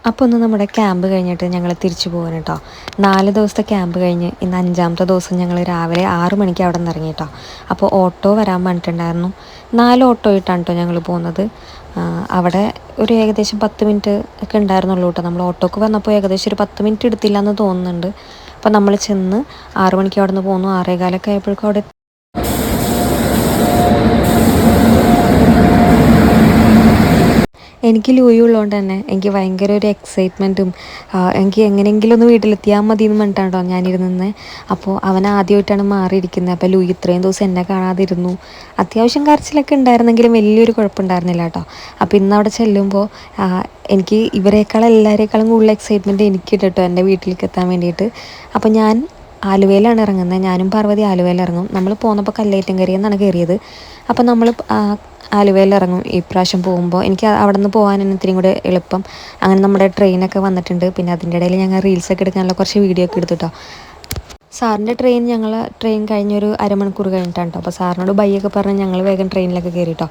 അപ്പോൾ ഒന്ന് നമ്മുടെ ക്യാമ്പ് കഴിഞ്ഞിട്ട് ഞങ്ങൾ തിരിച്ചു പോകാൻ കേട്ടോ. 4 ദിവസത്തെ ക്യാമ്പ് കഴിഞ്ഞ് ഇന്ന് 5ാമത്തെ ദിവസം ഞങ്ങൾ രാവിലെ 6 മണിക്ക് അവിടെ നിന്ന് ഇറങ്ങി കേട്ടോ. അപ്പോൾ ഓട്ടോ വരാൻ പറഞ്ഞിട്ടുണ്ടായിരുന്നു. 4 ഓട്ടോ ആയിട്ടാണ് കേട്ടോ ഞങ്ങൾ പോകുന്നത്. അവിടെ ഒരു ഏകദേശം 10 മിനിറ്റ് ഒക്കെ ഉണ്ടായിരുന്നുള്ളൂ കേട്ടോ. നമ്മൾ ഓട്ടോക്ക് വന്നപ്പോൾ ഏകദേശം ഒരു 10 മിനിറ്റ് എടുത്തില്ല എന്ന് തോന്നുന്നുണ്ട്. അപ്പോൾ നമ്മൾ ചെന്ന് 6 മണിക്ക് അവിടെ നിന്ന് പോന്നു. 6:15 ആയപ്പോഴേക്കും അവിടെ എനിക്ക് ലൂയി ഉള്ളതുകൊണ്ട് തന്നെ എനിക്ക് ഭയങ്കര ഒരു എക്സൈറ്റ്മെൻറ്റും എനിക്ക് എങ്ങനെയെങ്കിലും ഒന്ന് വീട്ടിലെത്തിയാൽ മതി എന്ന് പറഞ്ഞിട്ടാണ് കേട്ടോ ഞാനിരുന്നത്. അപ്പോൾ അവൻ ആദ്യമായിട്ടാണ് മാറിയിരിക്കുന്നത്. അപ്പോൾ ലൂയി ഇത്രയും ദിവസം എന്നെ കാണാതിരുന്നു. അത്യാവശ്യം കരച്ചിലൊക്കെ ഉണ്ടായിരുന്നെങ്കിലും വലിയൊരു കുഴപ്പമുണ്ടായിരുന്നില്ല കേട്ടോ. അപ്പോൾ ഇന്ന് അവിടെ ചെല്ലുമ്പോൾ എനിക്ക് ഇവരെക്കാളും എല്ലാവരേക്കാളും കൂടുതൽ എക്സൈറ്റ്മെൻറ്റ് എനിക്ക് കേട്ടോ എൻ്റെ വീട്ടിലേക്ക് എത്താൻ വേണ്ടിയിട്ട്. അപ്പോൾ ഞാൻ ആലുവയിലാണ് ഇറങ്ങുന്നത്. ഞാനും പാർവതി ആലുവയിൽ ഇറങ്ങും. നമ്മൾ പോന്നപ്പോൾ കല്ലേറ്റങ്കരി എന്നാണ് കയറിയത്. അപ്പോൾ നമ്മൾ ആലുവയിൽ ഇറങ്ങും ഇപ്രാവശ്യം പോകുമ്പോൾ. എനിക്ക് അവിടെ നിന്ന് പോകാൻ ഇത്തിരി കൂടെ എളുപ്പം. അങ്ങനെ നമ്മുടെ ട്രെയിനൊക്കെ വന്നിട്ടുണ്ട്. പിന്നെ അതിൻ്റെ ഇടയിൽ ഞങ്ങൾ റീൽസൊക്കെ എടുക്കാനുള്ള കുറച്ച് വീഡിയോ ഒക്കെ എടുത്തിട്ടോ. സാറിൻ്റെ ട്രെയിൻ കഴിഞ്ഞൊരു അരമണിക്കൂർ കഴിഞ്ഞിട്ടാണ് കേട്ടോ. അപ്പോൾ സാറിനോട് ബൈയൊക്കെ പറഞ്ഞ് ഞങ്ങൾ വേഗം ട്രെയിനിലൊക്കെ കയറി കേട്ടോ.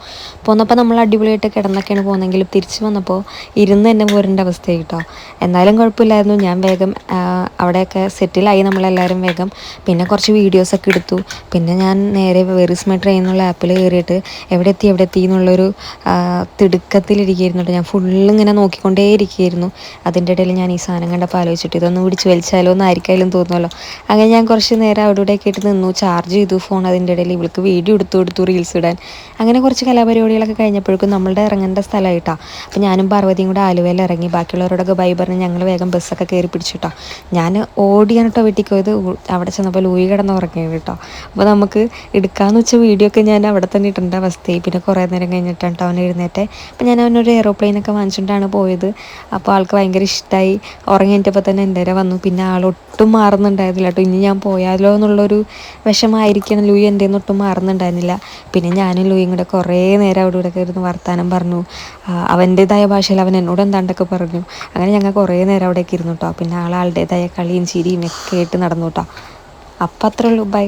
പോന്നപ്പോൾ നമ്മൾ അടിപൊളിയായിട്ട് കിടന്നൊക്കെയാണ് പോകുന്നതെങ്കിലും തിരിച്ച് വന്നപ്പോൾ ഇരുന്ന് തന്നെ പോരേണ്ട അവസ്ഥയായി കേട്ടോ. എന്നാലും കുഴപ്പമില്ലായിരുന്നു. ഞാൻ വേഗം അവിടെയൊക്കെ സെറ്റിലായി നമ്മളെല്ലാവരും വേഗം. പിന്നെ കുറച്ച് വീഡിയോസൊക്കെ എടുത്തു. പിന്നെ ഞാൻ നേരെ വെയർ ഈസ് മൈ ട്രെയിൻ എന്നുള്ള ആപ്പിൽ കയറിയിട്ട് എവിടെ എത്തി എന്നുള്ളൊരു തിടുക്കത്തിലിരിക്കുകയായിരുന്നു കേട്ടോ. ഞാൻ ഫുള്ളിങ്ങനെ നോക്കിക്കൊണ്ടേ ഇരിക്കുകയായിരുന്നു. അതിൻ്റെ ഇടയിൽ ഞാൻ ഈ സാധനം കണ്ടപ്പോൾ ആലോചിച്ചിട്ട് ഇതൊന്ന് പിടിച്ച് വലിച്ചാലോ എന്ന് ആയിരിക്കാലും തോന്നുമല്ലോ. അങ്ങനെ ഞാൻ കുറച്ച് നേരം അവിടെ ഇവിടെയൊക്കെ ആയിട്ട് നിന്നു, ചാർജ് ചെയ്തു ഫോൺ. അതിൻ്റെ ഇടയിൽ ഇവൾക്ക് വീഡിയോ എടുത്തു റീൽസ് ഇടാൻ. അങ്ങനെ കുറച്ച് കലാപരിപാടികളൊക്കെ കഴിഞ്ഞപ്പോഴേക്കും നമ്മളുടെ ഇറങ്ങേണ്ട സ്ഥലമായിട്ടാണ്. അപ്പോൾ ഞാനും പാർവതിയും കൂടെ ആലുവയിൽ ഇറങ്ങി. ബാക്കിയുള്ളവരോടൊക്കെ ബൈ പറഞ്ഞ് ഞങ്ങൾ വേഗം ബസ്സൊക്കെ കയറി പിടിച്ചിട്ടോ. ഞാൻ ഓടിയാണ് കേട്ടോ വീട്ടിൽ പോയത്. അവിടെ ചെന്നപ്പോൾ ലൂയി കിടന്ന് ഉറങ്ങിയത് കേട്ടോ. അപ്പോൾ നമുക്ക് എടുക്കാമെന്ന് വെച്ച വീഡിയോ ഒക്കെ ഞാൻ അവിടെ തന്നെ ഇടേണ്ട അവസ്ഥയായി. പിന്നെ കുറേ നേരം കഴിഞ്ഞിട്ടാണ് കേട്ടോ അവൻ എഴുന്നേറ്റെ. അപ്പോൾ ഞാൻ അവനൊരു എയ്റോപ്ലെയിനൊക്കെ വാങ്ങിച്ചിട്ടാണ് പോയത്. അപ്പോൾ ആൾക്ക് ഭയങ്കര ഇഷ്ടമായി. ഉറങ്ങി എണീറ്റപ്പോൾ തന്നെ എൻ്റെ വരെ വന്നു. പിന്നെ ആളൊട്ടും മാറുന്നുണ്ടായിരുന്നില്ല കേട്ടോ. ഇനി ഞാൻ പോയാലോ എന്നുള്ളൊരു വിഷമായിരിക്കണം. ലൂയി എൻ്റെ ഒട്ടും മാറുന്നുണ്ടായിരുന്നില്ല. പിന്നെ ഞാനും ലൂയിയും കൂടെ കുറേ നേരം അവിടെ ഇവിടെ ഇരുന്ന് വർത്താനം പറഞ്ഞു. അവൻ്റേതായ ഭാഷയിൽ അവൻ എന്നോട് എന്താണ്ടൊക്കെ പറഞ്ഞു. അങ്ങനെ ഞങ്ങൾ കുറേ നേരം അവിടേക്ക് ഇരുന്നു കേട്ടോ. പിന്നെ ആളുടേതായ കളിയും ചിരിയും ഒക്കെ ആയിട്ട് നടന്നു കേട്ടോ. അപ്പം അത്രേ ഉള്ളൂ. ബൈ.